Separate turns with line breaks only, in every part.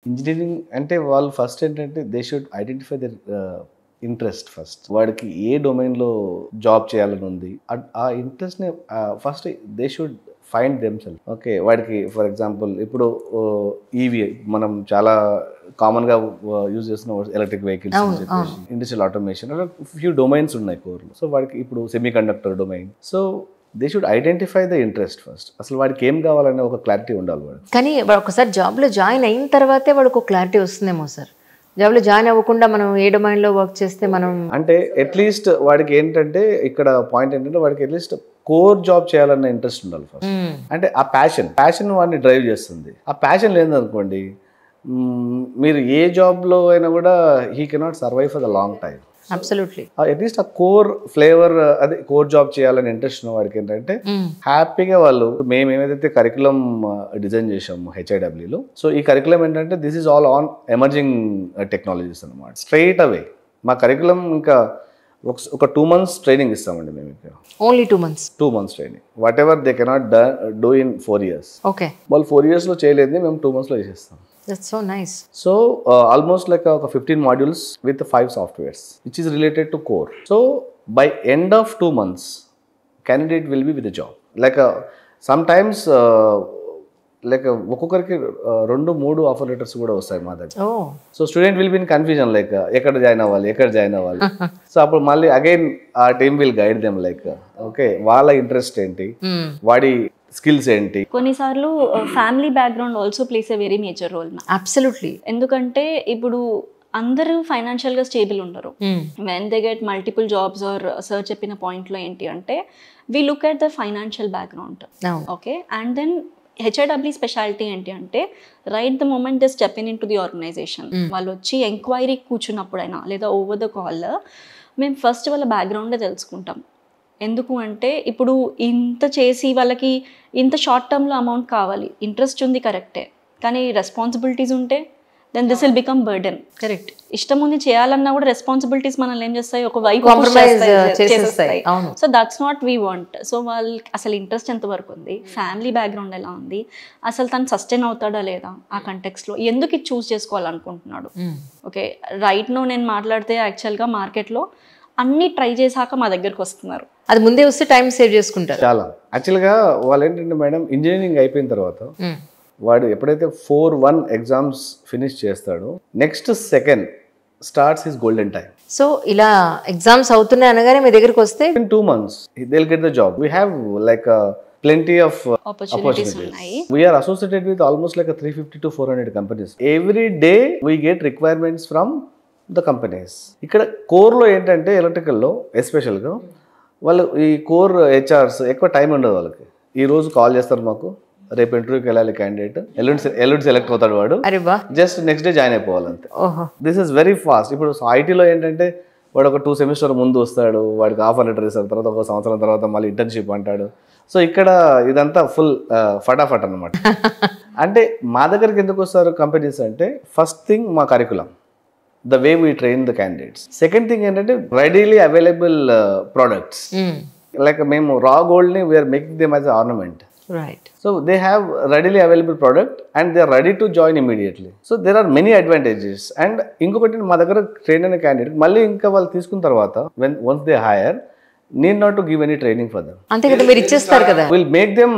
Engineering అంటే వాళ్ళు first ఏంటంటే they should identify their interest first. వాడికి ఏ డొమైన్లో జాబ్ చేయాలని ఉంది ఆ ఇంట్రెస్ట్ని first they should find themself. Okay, వాడికి ఫర్ ఎగ్జాంపుల్ ఇప్పుడు ఈవీ మనం చాలా కామన్గా యూజ్ చేస్తున్న ఎలక్ట్రిక్ వెహికల్స్ అని చెప్పేసి ఇండస్ట్రియల్ ఆటోమేషన్ ఫ్యూ డొమైన్స్ ఉన్నాయి కోర్లో. సో వాడికి ఇప్పుడు semi conductor domain. So they should identify the interest first. అసలు వాడికి ఏం కావాలనే ఒక క్లారిటీ ఉండాలి వాడు.
కానీ వాడు ఒకసారి జాబ్లో జాయిన్ అయిన తర్వాతే వాడికి ఒక క్లారిటీ వస్తుందేమో సార్. జాబ్లో జాయిన్ అవ్వకుండా మనం ఏ డొమైన్లో వర్క్ చేస్తే మనం
అంటే అట్లీస్ట్ వాడికి ఏంటంటే ఇక్కడ పాయింట్ ఏంటంటే వాడికి అట్లీస్ట్ కోర్ జాబ్ చేయాలన్న ఇంట్రెస్ట్ ఉండాలి ఫస్ట్. అంటే ఆ ప్యాషన్ వాడిని డ్రైవ్ చేస్తుంది. ఆ ప్యాషన్ లేదనుకోండి మీరు ఏ జాబ్లో అయినా కూడా he cannot survive for the long time.
Absolutely.
At least ఆ కోర్ ఫ్లేవర్ అదే కోర్ జాబ్ చేయాలని ఇంట్రెస్ట్ ఉన్న వాడికి ఏంటంటే హ్యాపీగా వాళ్ళు మేము ఏదైతే కరికులం డిజైన్ చేసాము హెచ్ఐడబ్ల్యూలో. సో ఈ కరికులం ఏంటంటే this is all on emerging technologies అనమాట. స్ట్రైట్ అవే మా కరికులం ఇంకా ఒక 2 months ట్రైనింగ్ ఇస్తామండి మేము. ఇక్కడ
only 2 months
2 months training. What ever they cannot do in 4 years.
Okay,
వాళ్ళు 4 yearsలో చేయలేదు, మేము 2 monthsలో చేసేస్తాం.
That's so nice.
So almost like ఒక 15 modules with 5 softwares which is related to core. So by end of 2 months candidate will be with a job. Like sometimes like ఒక్కొక్కరికి 2-3 offer letters కూడా వస్తాయి మా దగ్గర. So student will be in confusion like ఎక్కడ join అవ్వాలి. So అప్పుడు మళ్ళీ again ఆ team will guide them like okay వాళ్ళ ఇంట్రెస్ట్ ఏంటి, వాడి స్కిల్స్ ఏంటి.
కొన్నిసార్లు family background also plays a very major role.
Absolutely.
ఎందుకంటే ఇప్పుడు అందరూ ఫైనాన్షియల్గా స్టేబుల్ ఉండరు. When they get multiple jobs or sir చెప్పిన పాయింట్లో ఏంటి అంటే we look at the financial background. Okay, and then HIW speciality ఏంటి అంటే right the moment they step into the organization. వాళ్ళు వచ్చి ఎంక్వైరీ కూర్చున్నప్పుడైనా లేదా ఓవర్ ద కాల్ మేము ఫస్ట్ వాళ్ళ బ్యాక్గ్రౌండే తెలుసుకుంటాం. ఎందుకు అంటే ఇప్పుడు ఇంత చేసి వాళ్ళకి ఇంత షార్ట్ టర్మ్లో అమౌంట్ కావాలి, ఇంట్రెస్ట్ ఉంది కరెక్టే, కానీ రెస్పాన్సిబిలిటీస్ ఉంటే then this will become burden.
Correct.
ఇష్టం ఉంది చేయాలన్నా కూడా రెస్పాన్సిబిలిటీస్ మనల్ని ఏం చేస్తాయి, ఒక వైపు చేసేస్తాయి. So that's not we want. So వాళ్ళకి అసలు ఇంట్రెస్ట్ ఎంతవరకు ఉంది, ఫ్యామిలీ బ్యాక్గ్రౌండ్ ఎలా ఉంది, అసలు తను సస్టైన్ అవుతాడా లేదా ఆ కంటెక్స్లో, ఎందుకు ఇది చూస్ చేసుకోవాలనుకుంటున్నాడు. ఓకే, రైట్ నో నేను మాట్లాడితే యాక్చువల్గా మార్కెట్లో అన్నీ ట్రై చేశాక మా దగ్గరకు వస్తున్నారు.
అది ముందే వస్తే టైం సేవ్ చేసుకుంటారు
చాలా. యాక్చువల్గా వాళ్ళు ఏంటంటే మేడం ఇంజనీరింగ్ అయిపోయిన తర్వాత వాడు ఎప్పుడైతే 4-1 ఎగ్జామ్స్ ఫినిష్ చేస్తాడో next second starts his golden time.
So ఇలా ఎగ్జామ్స్ అవుతున్నాయి అనగానే మీ దగ్గరికి వస్తే
in 2 months they'll get the job. We have like plenty of opportunities. We are associated with almost like 350 to 400 companies. Every day we get requirements from the companies. ఇక్కడ కోర్లో ఏంటంటే ఎలక్ట్రికల్లో ఎస్పెషల్గా వాళ్ళు ఈ కోర్ హెచ్ఆర్స్ ఎక్కువ టైం ఉండదు వాళ్ళకి. ఈరోజు call చేస్తారు మాకు, రేపు ఇంటర్వ్యూకి వెళ్ళాలి క్యాండిడేట్, ఎల్లుండి సెలెక్ట్ అవుతాడు వాడు, జస్ట్ నెక్స్ట్ డే జాయిన్ అయిపోవాలంతే. This is very fast. ఇప్పుడు ఐటీలో ఏంటంటే వాడు ఒక 2 semesters ముందు వస్తాడు, వాడికి ఆఫర్ లెటర్ ఇస్తారు, తర్వాత 1 సంవత్సరం తర్వాత మళ్ళీ ఇంటర్న్షిప్ అంటాడు. సో ఇక్కడ ఇదంతా ఫుల్ ఫటాఫట్ అనమాట. అంటే మా దగ్గరికి ఎందుకు వస్తారు కంపెనీస్ అంటే ఫస్ట్ థింగ్ మా curriculum, the way we train the candidates. Second thing ఏంటంటే రెడీలీ అవైలబుల్ ప్రోడక్ట్స్. లైక్ మేము రా గోల్డ్ని we are making them as ornament.
Right.
So they have readily available product and they are ready to join immediately. So there are many advantages. And ఇంకొకటి మా దగ్గర train అయిన candidate మళ్ళీ ఇంకా వాళ్ళు తీసుకున్న తర్వాత once they hire need not to give any training for them.
అంతే కదా, మీరు ఇచ్చేస్తారు కదా.
We'll make them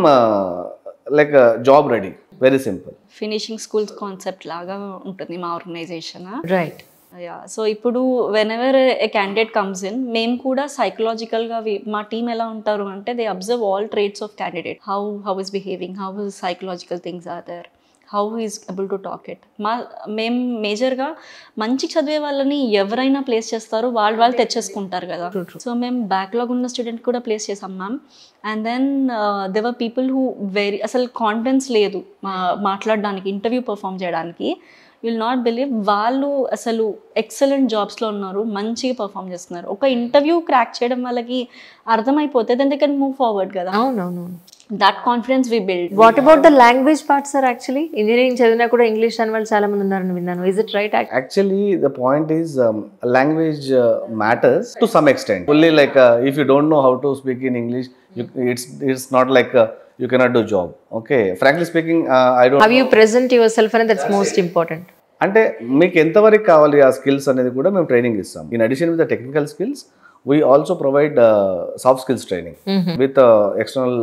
like a job ready. Very simple.
Finishing schools concept లాగా ఉంటుంది మా ఆర్గనైజేషన్.
రైట్.
సో ఇప్పుడు whenever a candidate comes in, మేము కూడా సైకలాజికల్గా మా టీమ్ ఎలా ఉంటారు అంటే they observe all traits of candidate, how is behaving, how is psychological things are there, how is able to talk it. మేము మేజర్గా మంచి చదివే వాళ్ళని ఎవరైనా ప్లేస్ చేస్తారో వాళ్ళు తెచ్చేసుకుంటారు కదా. సో మేము బ్యాక్లాగ్ ఉన్న స్టూడెంట్ కూడా ప్లేస్ చేసాం ma'am. And then they were people who అసలు కాన్ఫిడెన్స్ లేదు మాట్లాడడానికి, ఇంటర్వ్యూ పర్ఫామ్ చేయడానికి. విల్ నాట్ బిలీవ్ వాళ్ళు అసలు ఎక్సలెంట్ జాబ్స్లో ఉన్నారు, మంచిగా పర్ఫామ్ చేస్తున్నారు. ఒక ఇంటర్వ్యూ క్రాక్ చేయడం వాళ్ళకి అర్థమైపోతే then they can move forward కదా.
అవునవును.
That confidence we build.
What about the language part sir? Actually engineering చదివినా కూడా ఇంగ్లీష్ అని వాళ్ళు చాలా మంది ఉన్నారని విన్నాను. Is it right?
Actually the point is language matters to some extent. Only like if you don't know how to speak in English, it's not like you cannot do job. Okay, frankly speaking, I don't
how you present yourself and that's most important.
అంటే మీకు ఎంతవరకు కావాలి ఆ skills అనేది కూడా మేము training ఇస్తాం. In addition with the technical skills we also provide soft skills training with external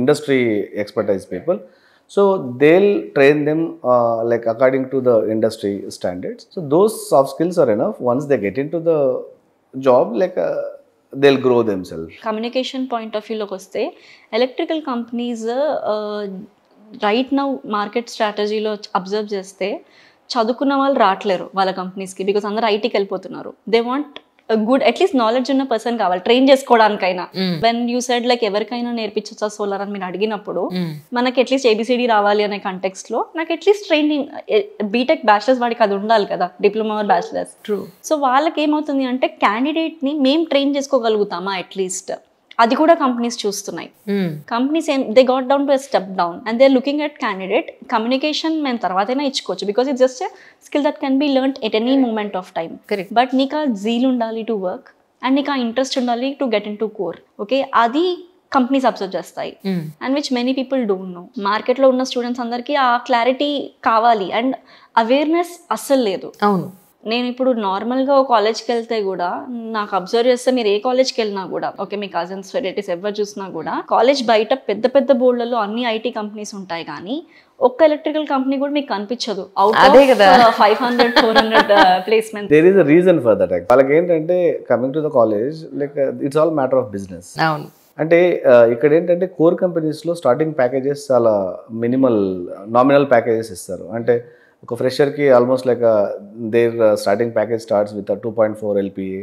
industry expertise people. So they'll train them like according to the industry standards. So those soft skills are enough. Once they get into the job, like they'll grow themselves.
Communication point of view loki vaste electrical companies right now market strategy lo observe cheste chadukunna vallu raatleru valla companies ki because andaru IT ki vellipotunnaru. They want good at least knowledge ఉన్న person కావాలి train చేసుకోవడానికైనా. When you said like ఎవరికైనా నేర్పించచ్చా solar అని మీరు అడిగినప్పుడు మనకి at least A B C D రావాలి అనే కంటెక్స్ట్ లో నాకు అట్లీస్ట్ ట్రైనింగ్ బీటెక్ బ్యాచిలర్స్ వాడికి అది ఉండాలి కదా, డిప్లొమా బ్యాచిలర్స్. సో వాళ్ళకి ఏమవుతుంది అంటే క్యాండిడేట్ ని మేము ట్రైన్ చేసుకోగలుగుతామా అట్లీస్ట్, అది కూడా కంపెనీస్ చూస్తున్నాయి. Companies they got down to step down and they looking at candidate. Communication మేము తర్వాతైనా ఇచ్చుకోవచ్చు because it's just skill that can be learn at any moment of time. But నీకు ఆ జీల్ ఉండాలి to work and నీకు ఆ interest ఉండాలి to get in to core. Okay, అది కంపెనీస్ అబ్జర్వ్ చేస్తాయి and which many people don't know. మార్కెట్లో ఉన్న స్టూడెంట్స్ అందరికీ ఆ క్లారిటీ కావాలి అండ్ అవేర్నెస్ అస్సలు లేదు.
అవును,
నేను ఇప్పుడు నార్మల్గా ఒక కాలేజ్కి వెళ్తే కూడా నాకు అబ్జర్వ్ చేస్తే మీరు ఏ కాలేజ్కి వెళ్ళినా కూడా ఓకే మీ కజిన్స్ రిలేటివ్స్ ఎవరు చూసినా కూడా కాలేజ్ బయట పెద్ద పెద్ద బోర్డులలో అన్ని ఐటీ కంపెనీస్ ఉంటాయి కానీ ఒక్క ఎలక్ట్రికల్ కంపెనీ కూడా మీకు కనిపించదు. Out of 500-400 placement.
There is a reason for that. వాళ్ళకి ఏంటంటే coming to the college like it's all matter of business.
అవును,
అంటే ఇక్కడ ఏంటంటే కోర్ కంపెనీస్లో స్టార్టింగ్ ప్యాకేజెస్ చాలా మినిమల్ నామినల్ ప్యాకేజెస్ ఇస్తారు. అంటే ఒక ఫ్రెషర్కి almost like their starting package starts with 2.4 LPA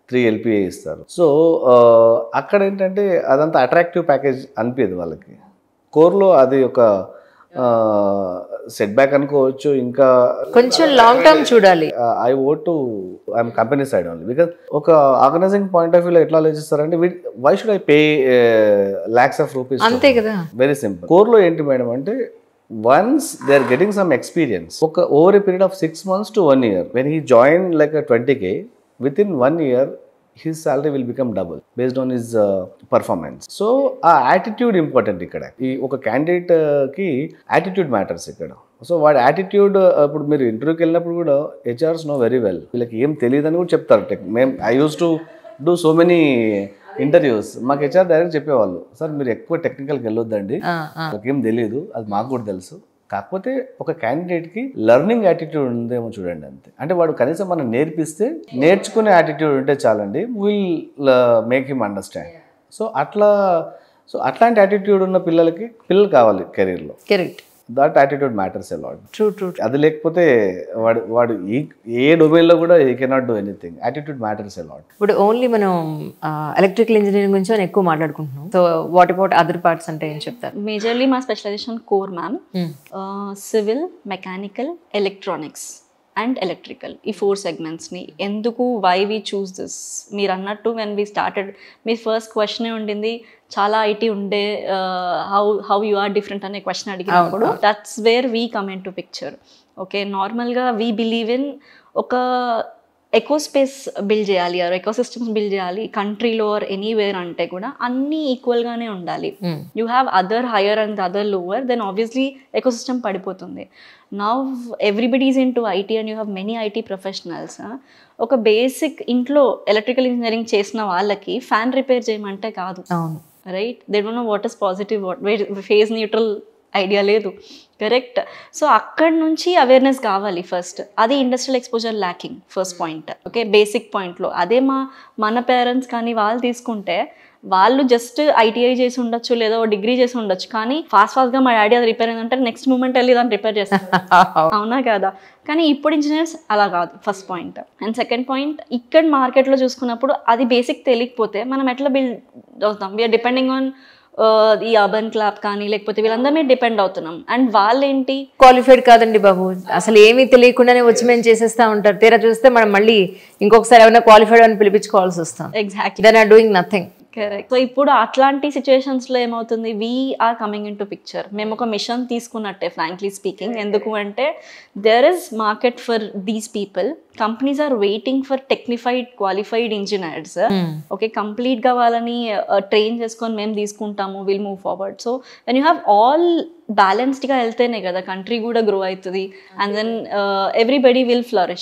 3 LPA ఇస్తారు. సో అక్కడ ఏంటంటే అదంతా అట్రాక్టివ్ ప్యాకేజ్ అనిపించదు వాళ్ళకి. కోర్లో అది ఒక సెట్ బ్యాక్ అనుకోవచ్చు. ఇంకా
కొంచెం లాంగ్ టర్మ్ చూడాలి.
I vote to IM company side only because ఒక ఆర్గనైజింగ్ పాయింట్ ఆఫ్ వ్యూలో ఎట్లా ఆలోచిస్తారంటే why should I pay lakhs of rupees?
అంతే కదా,
వెరీ సింపుల్. కోర్లో ఏంటి మేడం అంటే once they are getting some experience over a period of 6 months to 1 year, when he joined like a 20K, within 1 year his salary will become double based on his performance. So attitude important ikkada. ee oka candidate ki attitude matters ikkada. So వాడి attitude ఇప్పుడు మీరు ఇంటర్వ్యూకి వెళ్ళినప్పుడు కూడా HRs no very well, వీళ్ళకి ఏం తెలియదని కూడా చెప్తారు. మేము I use to do so many interviews. మాకు హెచ్ఆర్ డైరెక్ట్ చెప్పేవాళ్ళు, సార్ మీరు ఎక్కువ టెక్నికల్కి వెళ్ళొద్దండి, ఏం తెలియదు, అది మాకు కూడా తెలుసు, కాకపోతే ఒక క్యాండిడేట్కి లెర్నింగ్ యాటిట్యూడ్ ఉందేమో చూడండి అంతే. అంటే వాడు కనీసం మనం నేర్పిస్తే నేర్చుకునే యాటిట్యూడ్ ఉంటే చాలండి, will make him understand. So అట్లాంటి యాటిట్యూడ్ ఉన్న పిల్లలు కావాలి కెరీర్లో.
Correct,
that attitude matters a lot.
True.
అది లేకపోతే వాడు ఏ డొమైన్లో కూడా he cannot do anything. Attitude matters a lot.
ఇప్పుడు ఓన్లీ మనం ఎలక్ట్రికల్ ఇంజనీరింగ్ గురించి మనం ఎక్కువ మాట్లాడుకుంటున్నాం. So what about other parts అంటే ఏం చెప్తారు?
మేజర్లీ మా specialization core ma'am, civil, mechanical, electronics and electrical, ఈ 4 సెగ్మెంట్స్ని. ఎందుకు వై వీ చూస్ దిస్? మీరు అన్నట్టు వెన్ వీ స్టార్టెడ్ మీ ఫస్ట్ క్వశ్చనే ఉండింది చాలా ఐటీ ఉండే, హౌ యు ఆర్ డిఫరెంట్ అనే క్వశ్చన్ అడిగినప్పుడు that's where we come into picture. Okay, నార్మల్గా వీ బిలీవ్ ఇన్ ఒక ఎకోస్పేస్ బిల్డ్ చేయాలి, ఆర్ ఎకోసిస్టమ్స్ బిల్డ్ చేయాలి కంట్రీలో ఆర్ ఎనీవేర్ అంటే కూడా అన్నీ ఈక్వల్గానే ఉండాలి. You have other higher and other lower, then obviously ecosystem పడిపోతుంది. Now everybody is into IT and you have many IT professionals. ఒక బేసిక్ ఇంట్లో ఎలక్ట్రికల్ ఇంజనీరింగ్ చేసిన వాళ్ళకి ఫ్యాన్ రిపేర్ చేయమంటే కాదు, right? They don't know what is positive, phase neutral idea లేదు, correct? So అక్కడ నుంచి అవేర్నెస్ కావాలి ఫస్ట్. అది industrial exposure lacking first point. Okay, basic పాయింట్లో అదే మన పేరెంట్స్ కానీ వాళ్ళు తీసుకుంటే వాళ్ళు జస్ట్ ఐటీఐ చేసి ఉండొచ్చు లేదా డిగ్రీ చేసి ఉండొచ్చు, కానీ ఫాస్ట్గా మా డాడీ అది రిపేర్ అయిందంటే నెక్స్ట్ మూమెంట్ వెళ్ళి దాన్ని రిపేర్ చేస్తారు, అవునా కదా? కానీ ఇప్పుడు ఇంజనీర్స్ అలా కాదు, first point. And second point, ఇక్కడ మార్కెట్లో చూసుకున్నప్పుడు అది బేసిక్ తెలియకపోతే మనం ఎట్లా బిల్డ్ అవుతాం? వీఆర్ డిపెండింగ్ ఆన్ ఈ అర్బన్ క్లాబ్ కానీ లేకపోతే వీళ్ళందరి మీద డిపెండ్ అవుతున్నాం. అండ్ వాళ్ళేంటి
క్వాలిఫైడ్ కాదండి బాబు, అసలు ఏమీ తెలియకుండానే వచ్చి మేము చేసేస్తా ఉంటారు. తీరా చూస్తే మనం మళ్ళీ ఇంకొకసారి ఏమైనా క్వాలిఫైడ్ అని పిలిపించుకోవాల్సి వస్తాం.
Exactly,
then are doing nothing.
Correct. So ఇప్పుడు అట్లాంటి సిచ్యువేషన్స్లో ఏమవుతుంది, we are coming into picture. మేము ఒక మిషన్ తీసుకున్నట్టే ఫ్రాంక్లీ స్పీకింగ్. ఎందుకు అంటే there is market for these people. Companies are waiting for technified qualified engineers. Okay, కంప్లీట్గా వాళ్ళని ట్రైన్ చేసుకొని మేము తీసుకుంటాము, will move forward. So when you have all బ్యాలెన్స్డ్గా వెళ్తేనే కదా కంట్రీ కూడా గ్రో అవుతుంది, and then everybody will flourish.